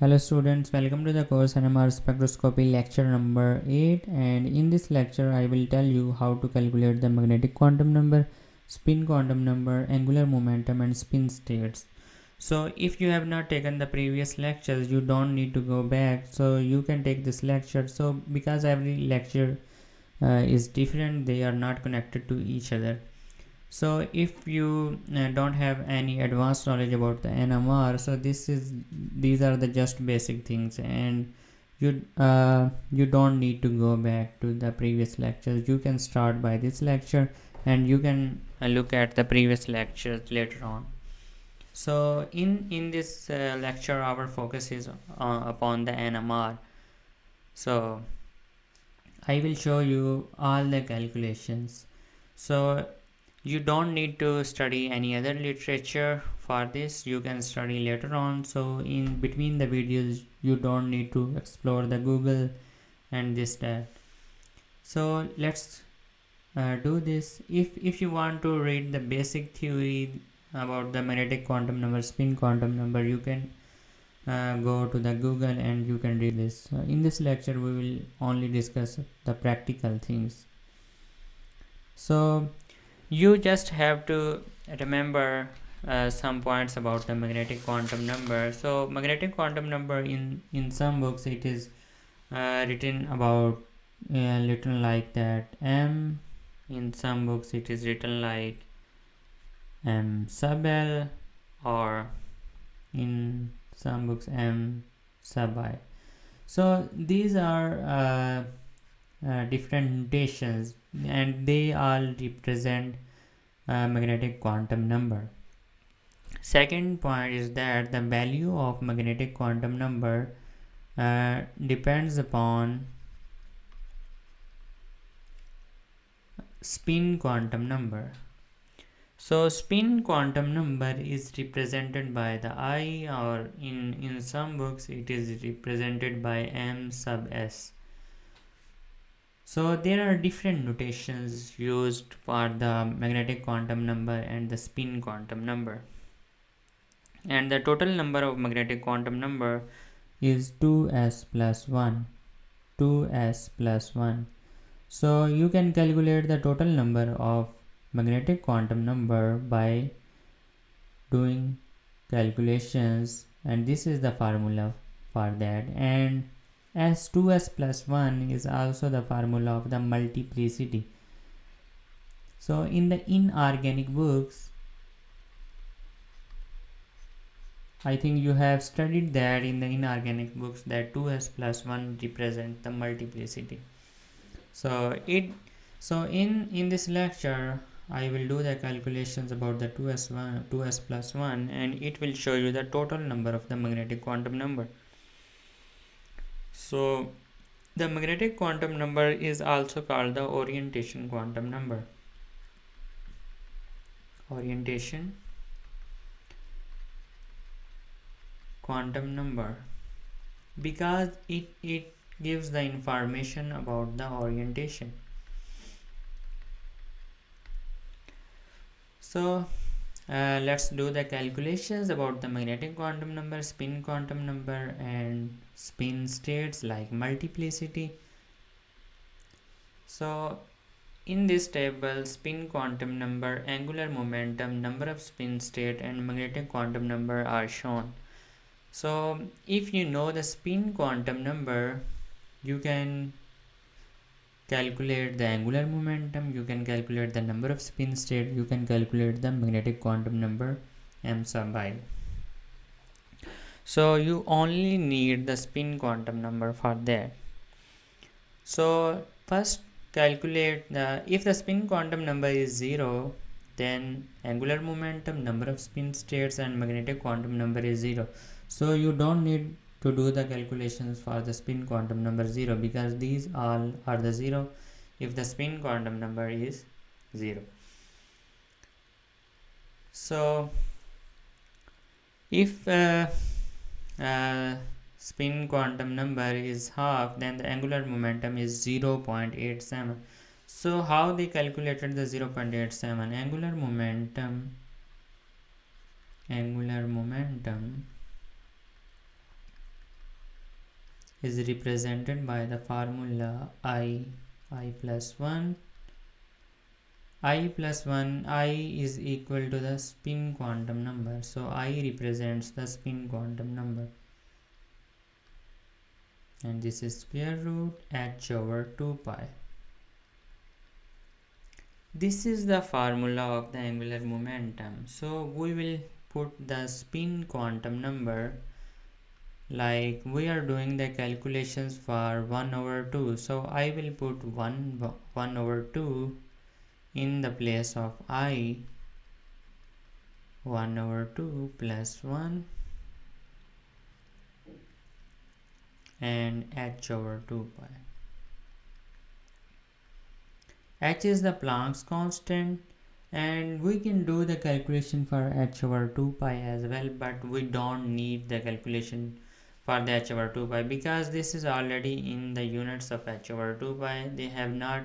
Hello students, welcome to the course NMR Spectroscopy lecture number 8, and in this lecture I will tell you how to calculate the magnetic quantum number, spin quantum number, angular momentum and spin states. So if you have not taken the previous lectures, you don't need to go back, so you can take this lecture. So because every lecture is different, they are not connected to each other. So if you don't have any advanced knowledge about the NMR, so these are the just basic things, and you don't need to go back to the previous lectures. You can start by this lecture and you can look at the previous lectures later on. So in this lecture our focus is upon the NMR. So I will show you all the calculations. So you don't need to study any other literature for this, you can study later on. So in between the videos you don't need to explore the Google and this that. So let's do this. If you want to read the basic theory about the magnetic quantum number, spin quantum number, you can go to the Google and you can read this. In this lecture we will only discuss the practical things. So you just have to remember some points about the magnetic quantum number. So magnetic quantum number in some books it is written about written like that m. In some books it is written like m sub l, or in some books m sub I. So these are different notations and they all represent magnetic quantum number. Second point is that the value of magnetic quantum number depends upon spin quantum number. So spin quantum number is represented by the I, or in some books it is represented by m sub s. So there are different notations used for the magnetic quantum number and the spin quantum number. And the total number of magnetic quantum number is 2s plus 1. 2s plus 1. So you can calculate the total number of magnetic quantum number by doing calculations, and this is the formula for that. And as 2s plus 1 is also the formula of the multiplicity. So in the inorganic books, I think you have studied that in the inorganic books that 2s plus 1 represent the multiplicity. So in this lecture I will do the calculations about the 2s plus 1, and it will show you the total number of the magnetic quantum number. So the magnetic quantum number is also called the orientation quantum number. Orientation quantum number, because it gives the information about the orientation. So let's do the calculations about the magnetic quantum number, spin quantum number and spin states like multiplicity. So in this table, spin quantum number, angular momentum, number of spin state and magnetic quantum number are shown. So if you know the spin quantum number, you can calculate the angular momentum, you can calculate the number of spin state, you can calculate the magnetic quantum number m sub I. So you only need the spin quantum number for that. So first calculate if the spin quantum number is 0, then angular momentum, number of spin states and magnetic quantum number is 0. So you don't need to do the calculations for the spin quantum number 0, because these all are the 0 if the spin quantum number is 0. So if spin quantum number is half, then the angular momentum is 0.87. So how they calculated the 0.87? Angular momentum is represented by the formula I plus 1. I plus 1, I is equal to the spin quantum number. So I represents the spin quantum number. And this is square root h over 2 pi. This is the formula of the angular momentum. So we will put the spin quantum number like we are doing the calculations for 1 over 2. So I will put 1 over 2 in the place of I. 1 over 2 plus 1 and h over 2 pi. H is the Planck's constant, and we can do the calculation for h over 2 pi as well, but we don't need the calculation for the h over 2 pi because this is already in the units of h over 2 pi. They have not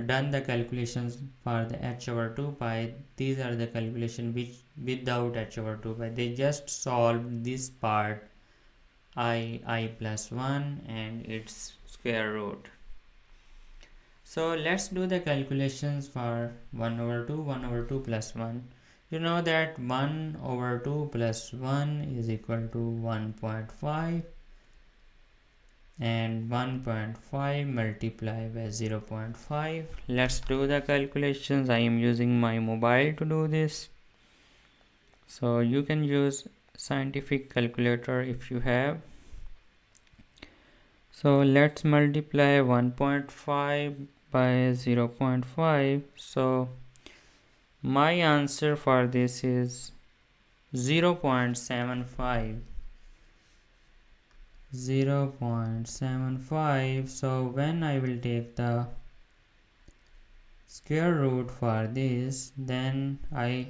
done the calculations for the h over 2 pi. These are the calculations which without h over 2 pi. They just solve this part I plus 1 and its square root. So let's do the calculations for 1 over 2, 1 over 2 plus 1. You know that 1 over 2 plus 1 is equal to 1.5 and 1.5 multiplied by 0.5. Let's do the calculations. I am using my mobile to do this. So you can use scientific calculator if you have. So let's multiply 1.5 by 0.5. So my answer for this is 0.75. 0.75. So when I will take the square root for this, then I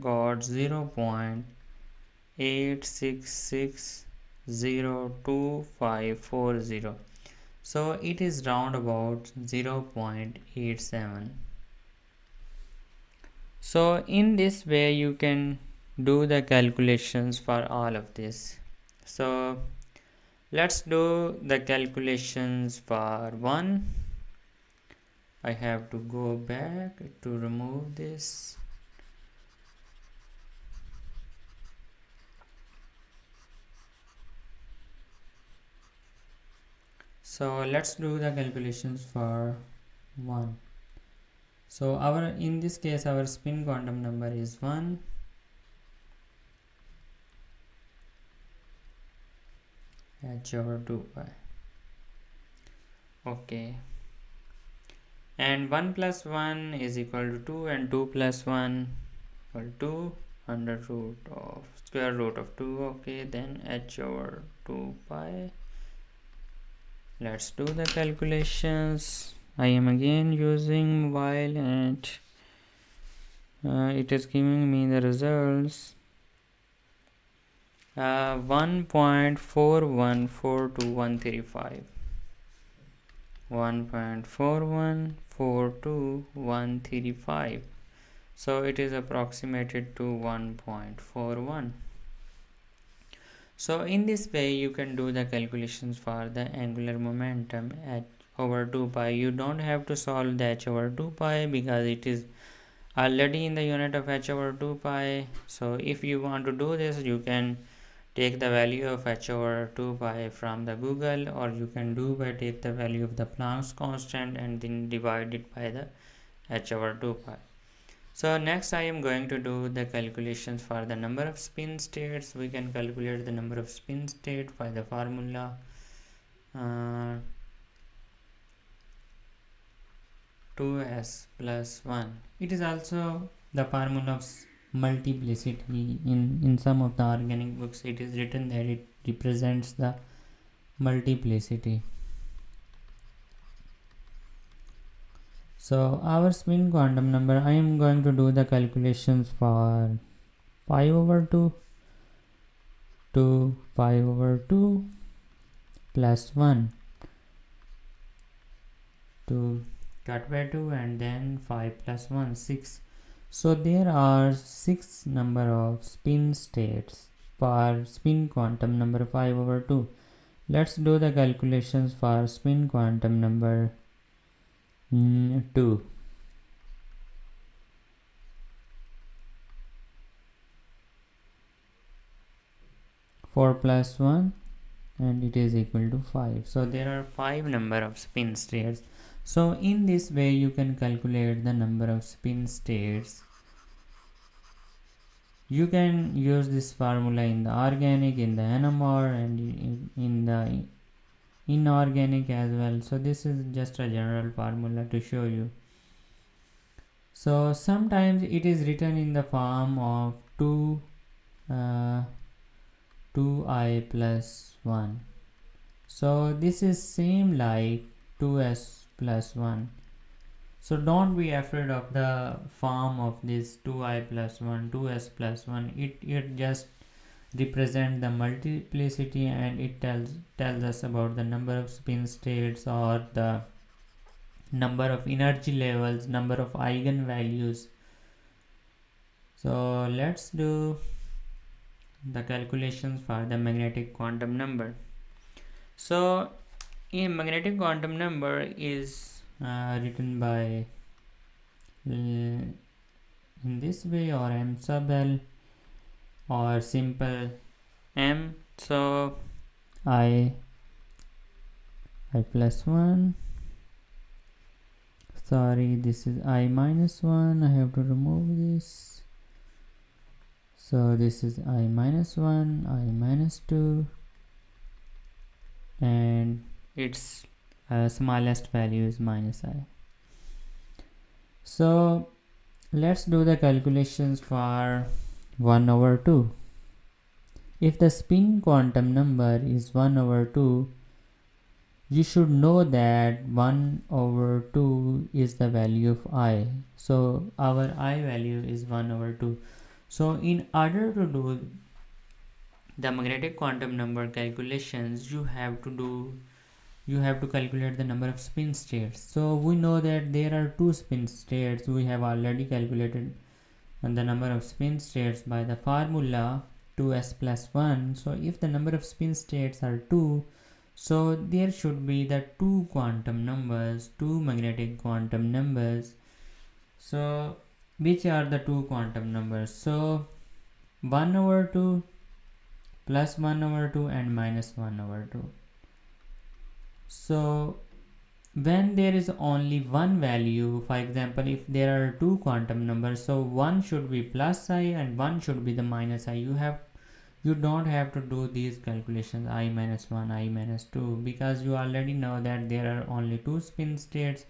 got 0.8660250. So it is round about 0.87. So in this way you can do the calculations for all of this. So let's do the calculations for 1. I have to go back to remove this. So let's do the calculations for 1. So in this case our spin quantum number is 1. H over 2 pi. Okay. And 1 plus 1 is equal to 2 and 2 plus 1 equal to under root of square root of 2. Okay, then h over 2 pi. Let's do the calculations. I am again using mobile and it is giving me the results. 1.4142135. 1.4142135. So it is approximated to 1.41. So in this way you can do the calculations for the angular momentum h over 2 pi. You don't have to solve the h over 2 pi because it is already in the unit of h over 2 pi. So if you want to do this, you can take the value of h over 2 pi from the Google, or you can do by take the value of the Planck's constant and then divide it by the h over 2 pi. So next I am going to do the calculations for the number of spin states. We can calculate the number of spin state by the formula 2s plus 1. It is also the formula of multiplicity. In some of the organic books it is written that it represents the multiplicity. So our spin quantum number, I am going to do the calculations for 5 over 2 to 5 over 2 plus 1 to cut by 2 and then 5 plus 1 6. So there are 6 number of spin states for spin quantum number 5 over 2. Let's do the calculations for spin quantum number 2. 4 plus 1 and it is equal to 5. So there are 5 number of spin states. So in this way you can calculate the number of spin states. You can use this formula in the organic, in the NMR, and in the inorganic as well. So this is just a general formula to show you. So sometimes it is written in the form of 2i plus 1. So this is same like 2s plus 1. So don't be afraid of the form of this 2i plus 1, 2s plus 1. It just represent the multiplicity, and it tells us about the number of spin states or the number of energy levels, number of eigenvalues. So let's do the calculations for the magnetic quantum number. So a magnetic quantum number is written by in this way, or m sub l, or simple m. So I plus 1, sorry, this is I minus 1, I have to remove this. So this is I minus 1, I minus 2, and its smallest value is minus I. So let's do the calculations for 1 over 2. If the spin quantum number is 1 over 2, you should know that 1 over 2 is the value of I. So our I value is 1 over 2. So in order to do the magnetic quantum number calculations, you have to calculate the number of spin states. So we know that there are 2 spin states. We have already calculated the number of spin states by the formula 2s plus 1. So if the number of spin states are 2, so there should be the 2 quantum numbers, 2 magnetic quantum numbers. So which are the 2 quantum numbers? So 1 over 2, plus 1 over 2, and minus 1 over 2. So when there is only one value, for example, if there are 2 quantum numbers, so one should be plus I and one should be the minus I. You don't have to do these calculations I minus 1, I minus 2, because you already know that there are only 2 spin states,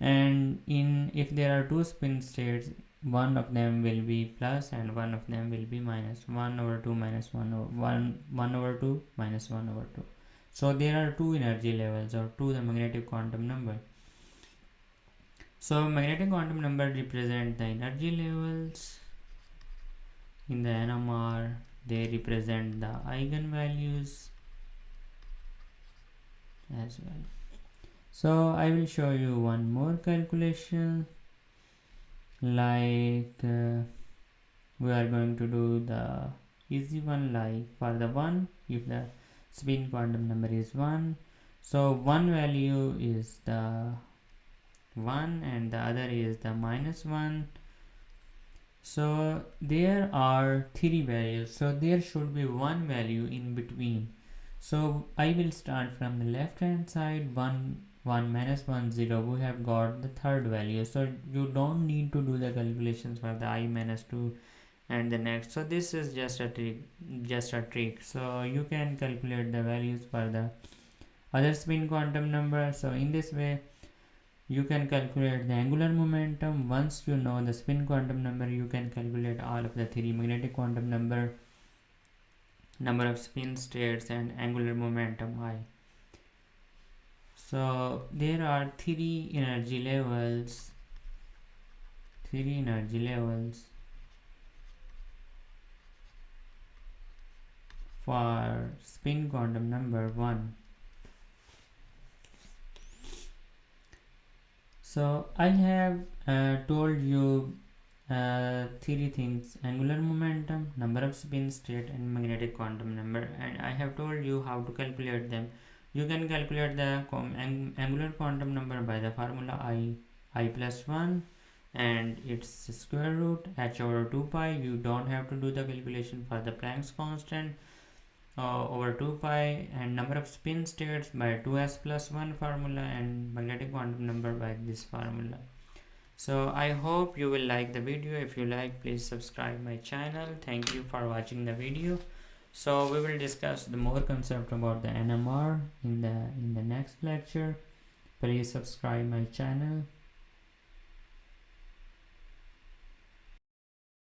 and if there are 2 spin states, one of them will be plus and one of them will be minus. 1 over 2 minus 1 over 1 over 2 minus 1 over 2. So there are 2 energy levels, or 2 the magnetic quantum number. So magnetic quantum number represent the energy levels. In the NMR, they represent the eigenvalues as well. So I will show you one more calculation, like we are going to do the easy one, like for the 1, if the spin quantum number is 1, so one value is the 1 and the other is the minus 1. So there are 3 values, so there should be one value in between. So I will start from the left hand side, 1 minus 1 0. We have got the third value, so you don't need to do the calculations for the I minus 2 and the next. So this is just a trick, so you can calculate the values for the other spin quantum number. So in this way you can calculate the angular momentum. Once you know the spin quantum number, you can calculate all of the 3 magnetic quantum number of spin states, and angular momentum I. So there are 3 energy levels for spin quantum number 1. So I have told you three things: angular momentum, number of spin state, and magnetic quantum number. And I have told you how to calculate them. You can calculate the angular quantum number by the formula I plus 1 and its square root h over 2 pi. You don't have to do the calculation for the Planck's constant over 2 pi, and number of spin states by 2s plus 1 formula, and magnetic quantum number by this formula. So I hope you will like the video. If you like, please subscribe my channel. Thank you for watching the video. So we will discuss the more concept about the NMR in the next lecture. Please subscribe my channel.